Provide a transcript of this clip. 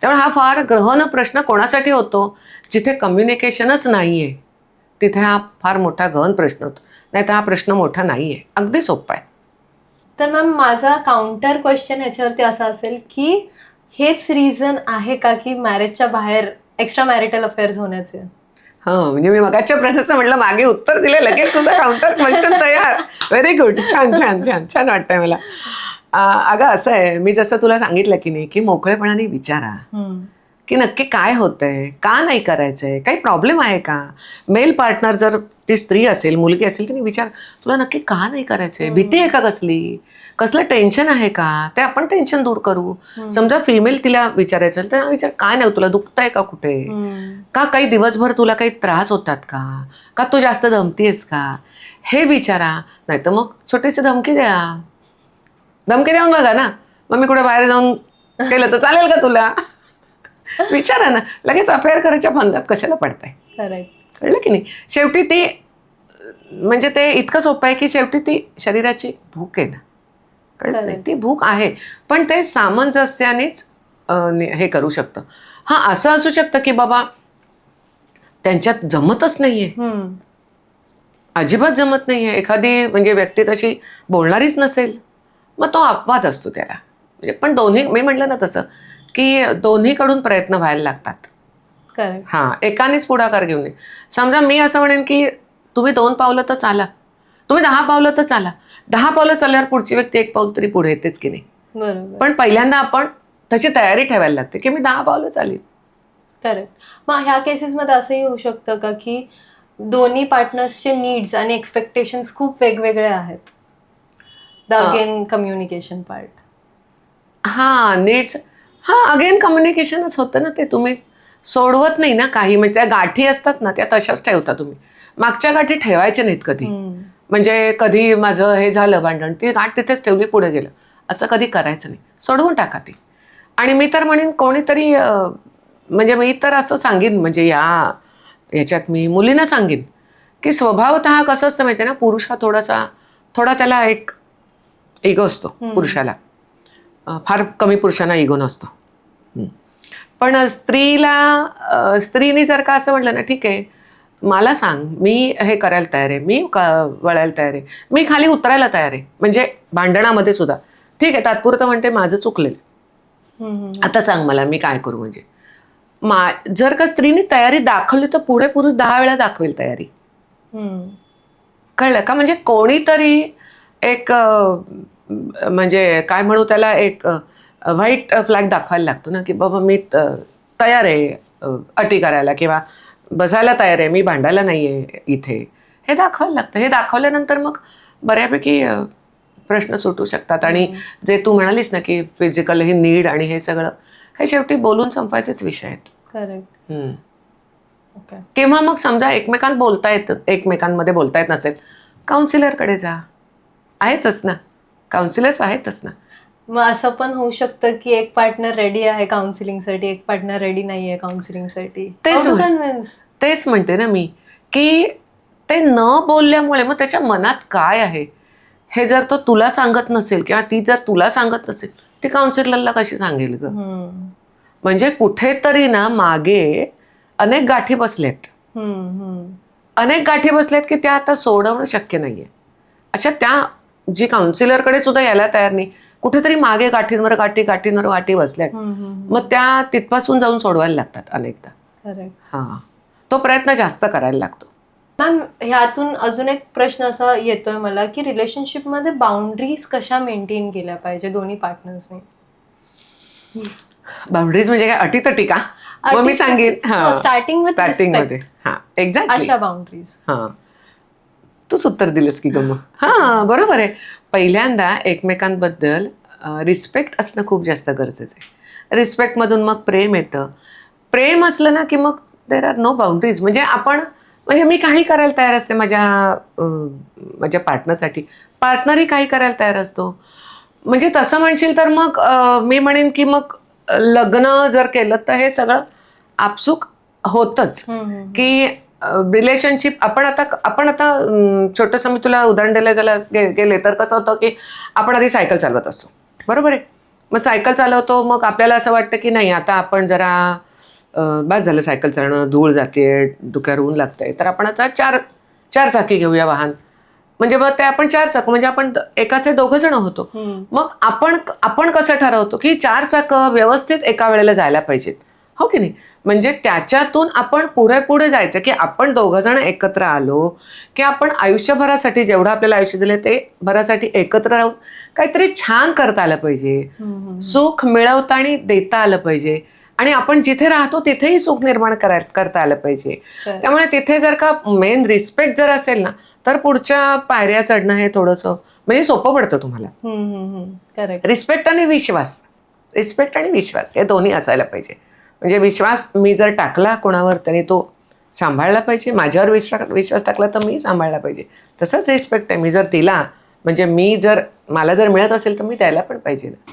त्यामुळे हा फार गहन प्रश्न कोणासाठी होतो, जिथे कम्युनिकेशनच नाही आहे तिथे हा फार मोठा गहन प्रश्न होतो. नाही तर हा प्रश्न मोठा नाही आहे, अगदी सोपा आहे. तर मॅम माझा काउंटर क्वेश्चन ह्याच्यावरती असा असेल की हेच रिझन आहे का की मॅरेजच्या बाहेर एक्स्ट्रा मॅरिटल अफेअर्स होण्याचे? म्हणजे मी मगाच्या प्रश्नाचं म्हटलं मागे उत्तर दिले, लगेच सुद्धा काउंटर क्वेश्चन तयार. व्हेरी गुड, छान छान छान छान वाटतंय मला. अगं असं आहे, मी जसं तुला सांगितलं की नाही, की मोकळेपणाने विचारा की नक्की काय होतंय, का नाही करायचंय, काही प्रॉब्लेम आहे का. मेल पार्टनर जर ती स्त्री असेल, मुलगी असेल की नाही, विचार तुला नक्की का नाही करायचंय, भीती आहे का कसली, कसलं टेन्शन आहे का, ते आपण टेन्शन दूर करू. समजा फिमेल तिला विचारायचं तर विचार काय नाही तुला दुखतंय का कुठे, का काही दिवसभर तुला काही त्रास होतात का तू जास्त दमतीयस का, हे विचारा. नाही तर मग छोटीशी धमकी द्या, धमकी देऊन बघा ना, मग मी कुठे बाहेर जाऊन केलं तर चालेल का तुला. विचारा ना, लगेच अफेअर करायच्या फंदात कशाला पडताय. कळलं की नाही. शेवटी ती म्हणजे ते इतकं सोपं आहे की शेवटी ती शरीराची भूक आहे ना, कळलं नाही, ती भूक आहे, पण ते सामंजस्यानेच हे करू शकतं. हां, असं असू शकतं की बाबा त्यांच्यात जमतच नाहीये, अजिबात जमत नाहीये, एखादी म्हणजे व्यक्ती तशी बोलणारीच नसेल, मग तो अपवाद असतो त्याला. म्हणजे पण दोन्ही, मी म्हटलं ना तसं की दोन्हीकडून प्रयत्न व्हायला लागतात. हां, एकानेच पुढाकार घेऊन. समजा मी असं म्हणेन की तुम्ही 2 पावलं तर चाला, तुम्ही 10 पावलं तर चाला. 10 पावलं चालल्यावर पुढची व्यक्ती 1 पाऊल तरी पुढे येतेच की नाही. बरोबर. पण पहिल्यांदा आपण तशी तयारी ठेवायला लागते की मी 10 पावलं चालेल. करेक्ट. मग ह्या केसेसमध्ये असंही होऊ शकतं का की दोन्ही पार्टनर्सचे नीड्स आणि एक्सपेक्टेशन्स खूप वेगवेगळे आहेत? The again communication part. Needs, again कम्युनिकेशनच होतं ना ते. तुम्ही सोडवत नाही ना काही, म्हणजे त्या गाठी असतात ना त्या तशाच ठेवता तुम्ही. मागच्या गाठी ठेवायच्या नाहीत कधी. म्हणजे कधी माझं हे झालं भांडण, ती गाठ तिथेच ठेवली, पुढे गेलं, असं कधी करायचं नाही. सोडवून टाका ती. आणि मी तर म्हणेन कोणीतरी म्हणजे मी तर असं सांगेन, म्हणजे याच्यात मी मुलींना सांगेन की स्वभावतः कसं असतं माहिती आहे ना, पुरुष हा थोडा त्याला एक इगो असतो पुरुषाला. फार कमी पुरुषांना इगो नसतो. पण स्त्रीने जर का असं म्हटलं ना, ठीक आहे मला सांग, मी हे करायला तयार आहे, मी वळायला तयार आहे, मी खाली उतरायला तयार आहे, म्हणजे भांडणामध्ये सुद्धा ठीक आहे, तात्पुरतं म्हणते माझं चुकलेलं, आता सांग मला मी काय करू. म्हणजे जर का स्त्रीने तयारी दाखवली तर पुढे पुरुष 10 वेळा दाखवेल तयारी. कळलं का. म्हणजे कोणीतरी एक म्हणजे काय म्हणू त्याला, एक व्हाईट फ्लॅग दाखवायला लागतो ना, की बाबा मी तयार आहे अटी करायला, किंवा बसायला तयार आहे, मी भांडायला नाही आहे इथे, हे दाखवायला लागतं. हे दाखवल्यानंतर मग बऱ्यापैकी प्रश्न सुटू शकतात. आणि जे तू म्हणालीस ना की फिजिकल हे नीड आणि हे सगळं, हे शेवटी बोलून संपायचेच विषय आहेत. करेक्ट. किंवा मग समजा एकमेकांमध्ये बोलता येत नसेल, काउन्सिलरकडे जा, आहेतच ना काउन्सिलर्स, आहेतच ना. मग असं पण होऊ शकतं की एक पार्टनर रेडी आहे काउन्सिलिंगसाठी, एक पार्टनर रेडी नाही आहे काउन्सिलिंगसाठी. तेच म्हणते ना मी, की ते न बोलल्यामुळे मग त्याच्या मनात काय आहे हे जर तो तुला सांगत नसेल, किंवा ती जर तुला सांगत नसेल, ती काउन्सिलरला कशी सांगेल ग. म्हणजे कुठेतरी ना मागे अनेक गाठी बसल्यात, अनेक गाठी बसल्यात की त्या आता सोडवणं शक्य नाहीये. अशा त्या जी काउन्सिलरकडे सुद्धा यायला तयार नाही, कुठेतरी मागे गाठींवर गाठी बसल्यात, मग त्या तिथपासून जाऊन सोडवायला लागतात अनेकदा. तो प्रयत्न जास्त करायला लागतो. मॅम, ह्यातून अजून एक प्रश्न असा येतोय मला की रिलेशनशिपमध्ये बाउंड्रीज कशा मेंटेन केल्या पाहिजे दोन्ही पार्टनर्सने? बाउंड्रीज म्हणजे काय, अटीतटी का? मग मी सांगेन स्टार्टिंगमध्ये एक्झॅक्टली अशा बाउंड्रीज. तूच उत्तर दिलंस की गं. बरोबर आहे. पहिल्यांदा एकमेकांबद्दल रिस्पेक्ट असणं खूप जास्त गरजेचं आहे. रिस्पेक्टमधून मग प्रेम येतं. प्रेम असलं ना की मग देर आर नो बाउंड्रीज. म्हणजे मी काही करायला तयार असते माझ्या पार्टनरसाठी, पार्टनरही काही करायला तयार असतो. म्हणजे तसं म्हणशील तर मग मी म्हणेन की मग लग्न जर केलं तर हे सगळं आपसूक होतच. की रिलेशनशिप आपण आता छोटंसं मी तुला उदाहरण द्यायला गेले तर कसं होतं की आपण आधी सायकल चालवत असतो, बरोबर आहे. मग सायकल चालवतो, मग आपल्याला असं वाटतं की नाही आता आपण जरा बस झालं सायकल चालवणं, धूळ जाते, डोक्यावर ऊन लागतंय, तर आपण आता चार चाकी घेऊया वाहन. म्हणजे मग ते आपण 4 चाक म्हणजे आपण एकाचे 2 जण होतो. मग आपण कसं ठरवतो की 4 चाकं व्यवस्थित एका वेळेला जायला पाहिजेत, हो की नाही? म्हणजे त्याच्यातून आपण पुढे जायचं की आपण 2 जण एकत्र आलो की आपण आयुष्यभरासाठी जेवढं आपल्याला आयुष्य दिलं ते भरासाठी एकत्र राहून काहीतरी छान करता आलं पाहिजे, सुख मिळवता आणि देता आलं पाहिजे, आणि आपण जिथे राहतो तिथेही सुख निर्माण करता आलं पाहिजे. त्यामुळे तिथे जर का मेन रिस्पेक्ट जर असेल ना, तर पुढच्या पायऱ्या चढणं हे थोडंसं म्हणजे सोपं पडतं तुम्हाला. करेक्ट. रिस्पेक्ट आणि विश्वास हे दोन्ही असायला पाहिजे. म्हणजे विश्वास मी जर टाकला कोणावर तरी तो सांभाळला पाहिजे, माझ्यावर विश्वास टाकला तर मी सांभाळला पाहिजे. तसंच रिस्पेक्ट आहे, मी जर दिला म्हणजे मला जर मिळत असेल तर मी द्यायला पण पाहिजे ना.